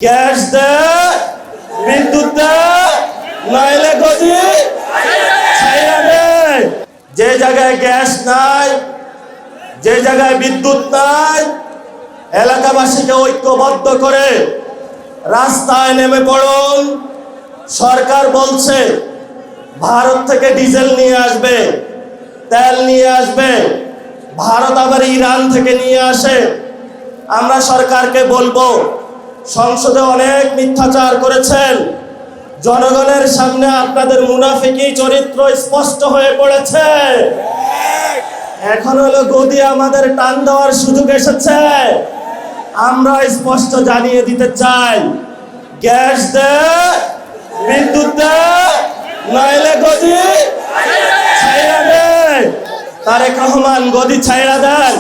Gas দে, বিদ্যুৎ দে, নাইলে গদি ছাইরা দে। যে জায়গায় গ্যাস নাই, যে জায়গায় বিদ্যুৎ নাই, এলাকাবাসীকে ঐক্যবদ্ধ করে রাস্তায় নেমে পড়ুন। সরকার বলছে ভারত থেকে ডিজেল নিয়ে আসবে, তেল নিয়ে আসবে, ভারত আবার ইরান থেকে নিয়ে আসে। আমরা সরকারকে বলবো, সংসদে অনেক মিথ্যাচার করেছেন, জনগণের সামনে আপনাদের মুনাফিকি চরিত্র স্পষ্ট হয়ে পড়েছে। এখন হলো গদি আমাদের টান দেওয়ার সুযোগ এসেছে। আমরা স্পষ্ট জানিয়ে দিতে চাই, গ্যাস দে, বিদ্যুৎ দে, নাইলে গদি ছাইরা দে। তারেক রহমান গদি ছাইরা দেন।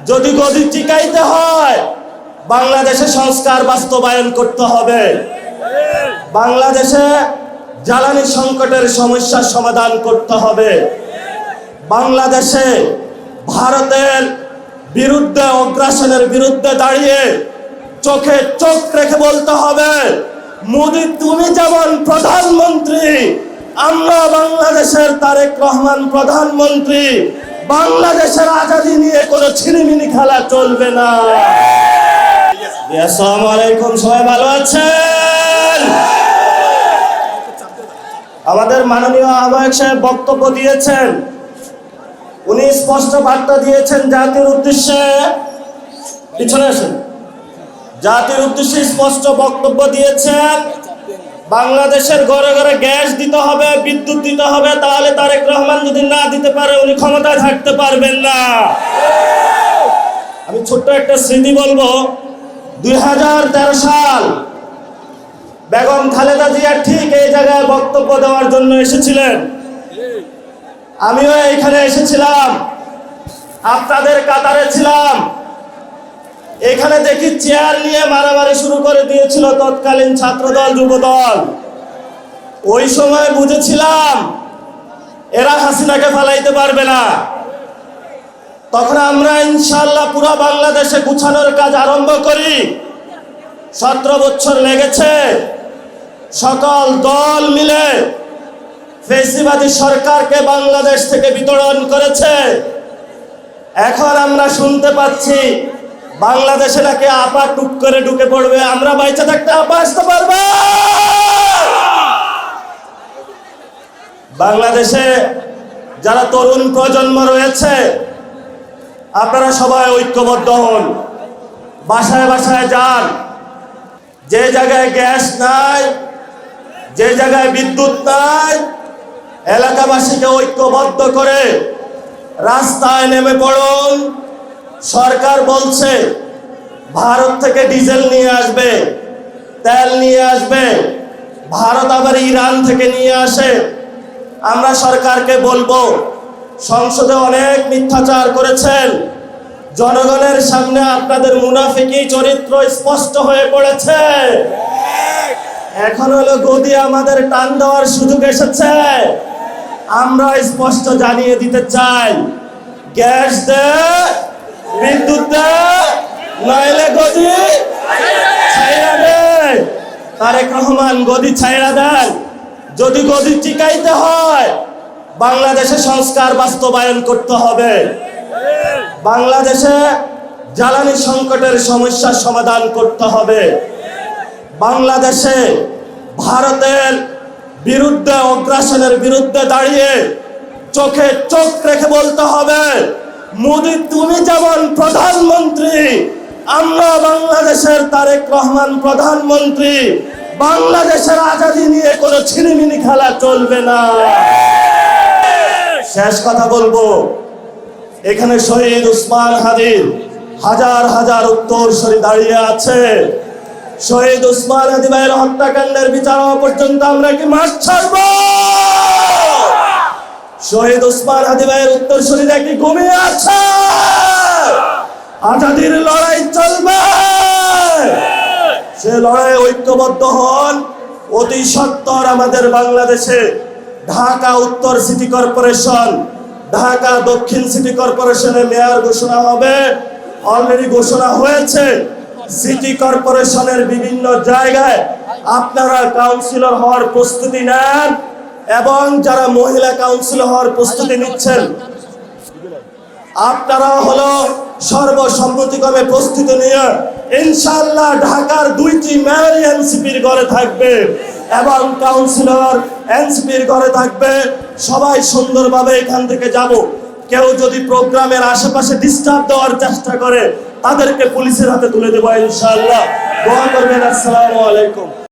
যদি গদি টিকাইতে হয়, বাংলাদেশে সংস্কার বাস্তবায়ন করতে হবে। বাংলাদেশে জ্বালানি সংকটের সমস্যার সমাধান করতে হবে। বাংলাদেশে ভারতের বিরুদ্ধে, অগ্রাসনের বিরুদ্ধে দাঁড়িয়ে চোখে চোখ রেখে বলতে হবে, মোদি তুমি যেমন প্রধানমন্ত্রী, আমরা বাংলাদেশের তারেক রহমান প্রধানমন্ত্রী। বাংলাদেশের আজাদী নিয়ে কোনো ছিনিমিনি খেলা চলবে না। আসসালামু আলাইকুম, সবাই ভালো আছেন? আমাদের মাননীয় আহ্বায়ক সাহেব বক্তব্য দিয়েছেন। উনি স্পষ্ট বার্তা দিয়েছেন জাতির উদ্দেশ্যে। পিছনে আসেন। জাতির উদ্দেশ্যে স্পষ্ট বক্তব্য দিয়েছেন, বাংলাদেশের ঘরে ঘরে গ্যাস দিতে হবে, বিদ্যুৎ দিতে হবে। তাহলে তারেক রহমান যদি না দিতে পারে, উনি ক্ষমতায় থাকতে পারবেন না। আমি ছোট্ট একটা স্মৃতি বলবো। 2013 সাল বেগম খালেদা জিয়া ঠিক এই জায়গায় বক্তব্য দেওয়ার জন্য এসেছিলেন। আমিও এখানে এসেছিলাম, আপনাদের কাতারে ছিলাম। এখানে দেখি চেয়ার নিয়ে মারামারি শুরু করে দিয়েছিল তৎকালীন ছাত্রদল, যুবদল। ওই সময় বুঝেছিলাম এরা হাসিনাকে ফালাইতে পারবে না। তখন আমরা ইনশাআল্লাহ পুরো বাংলাদেশে গুছানোর কাজ আরম্ভ করি। 17 বছর লেগেছে। সকল দল মিলে ফ্যাসিবাদী সরকারকে বাংলাদেশ থেকে বিতাড়ন করেছে। এখন আমরা শুনতে পাচ্ছি বাংলাদেশে নাকি আপা টুক করে ঢুকে পড়বে। আমরা বাইচা থাকতে আপা আসতে পারবো? বাংলাদেশে যারা তরুণ প্রজন্ম রয়েছে, আপনারা সবাই ঐক্যবদ্ধ হন, বাসায় বাসায় যান। যে জায়গায় গ্যাস নাই, যে জায়গায় বিদ্যুৎ নাই, এলাকাবাসীকে ঐক্যবদ্ধ করে রাস্তায় নেমে পড়ুন। সরকার বলছে ভারত থেকে ডিজেল নিয়ে আসবে, তেল নিয়ে আসবে, ভারত আবার ইরান থেকে নিয়ে আসে। আমরা সরকারকে বলবো, সংসদে অনেক মিথ্যাচার করেছেন, জনগণের সামনে আপনাদের মুনাফিকি চরিত্র স্পষ্ট হয়ে পড়েছে। এখন হলো গদি আমাদের টান দেওয়ার সুযোগ এসেছে। আমরা স্পষ্ট জানিয়ে দিতে চাই, গ্যাস দে, বিদ্যুৎ দে, নাইলে গদি ছাইরা দে। তারেক রহমান গদি ছাইরা দেন। যদি গদি টিকাইতে হয়, বাংলাদেশে সংস্কার বাস্তবায়ন করতে হবে। বাংলাদেশে জ্বালানি সংকটের সমস্যার সমাধান করতে হবে। বাংলাদেশে ভারতের বিরুদ্ধে, অগ্রাসনের বিরুদ্ধে দাঁড়িয়ে চোখে চোখ রেখে বলতে হবে, মোদি তুমি যেমন প্রধানমন্ত্রী, আমরা বাংলাদেশের তারেক রহমান প্রধানমন্ত্রী। বাংলাদেশের আজাদী নিয়ে কোনো ছিনিমিনি খেলা চলবে না। শেষ কথা বলবো, এখানে শহীদ উসমান হাদির হাজার হাজার উত্তরসূরি দাঁড়িয়ে আছে। শহীদ উসমান হাদি ভাইয়ের হত্যাকাণ্ডের বিচার হওয়া পর্যন্ত আমরা কি মাঠ ছাড়ব? শহীদ উসমান হাদি ভাইয়ের উত্তরসূরিরা কি ঘুমিয়ে আছে? আজাদীর লড়াই চলবে। সে লড়াই ঐক্যবদ্ধ হন। অতি সত্বর আমাদের বাংলাদেশে ঢাকা উত্তর সিটি কর্পোরেশন, ঢাকা দক্ষিণ সিটি কর্পোরেশনের মেয়র ঘোষণা হবে। অলরেডি ঘোষণা হয়েছে। সিটি কর্পোরেশনের বিভিন্ন জায়গায় আপনারা কাউন্সিলর হওয়ার প্রস্তুতি নেন, এবং যারা মহিলা কাউন্সিলর হওয়ার প্রস্তুতি নিচ্ছেন আপনারা হলো সর্বসম্মতিক্রমে প্রস্তুতি নিয়ে ইনশাআল্লাহ ঢাকার 2টি মেয়র এনসিপির ঘরে থাকবে এবং কাউন্সিলর এনসিপির ঘরে থাকবে। সবাই সুন্দরভাবে এখান থেকে যাব। কেউ যদি প্রোগ্রামের আশেপাশে ডিস্টার্ব দেওয়ার চেষ্টা করে তাদেরকে পুলিশের হাতে তুলে দেবো ইনশাআল্লাহ। দোয়া করবেন। আসসালামু আলাইকুম।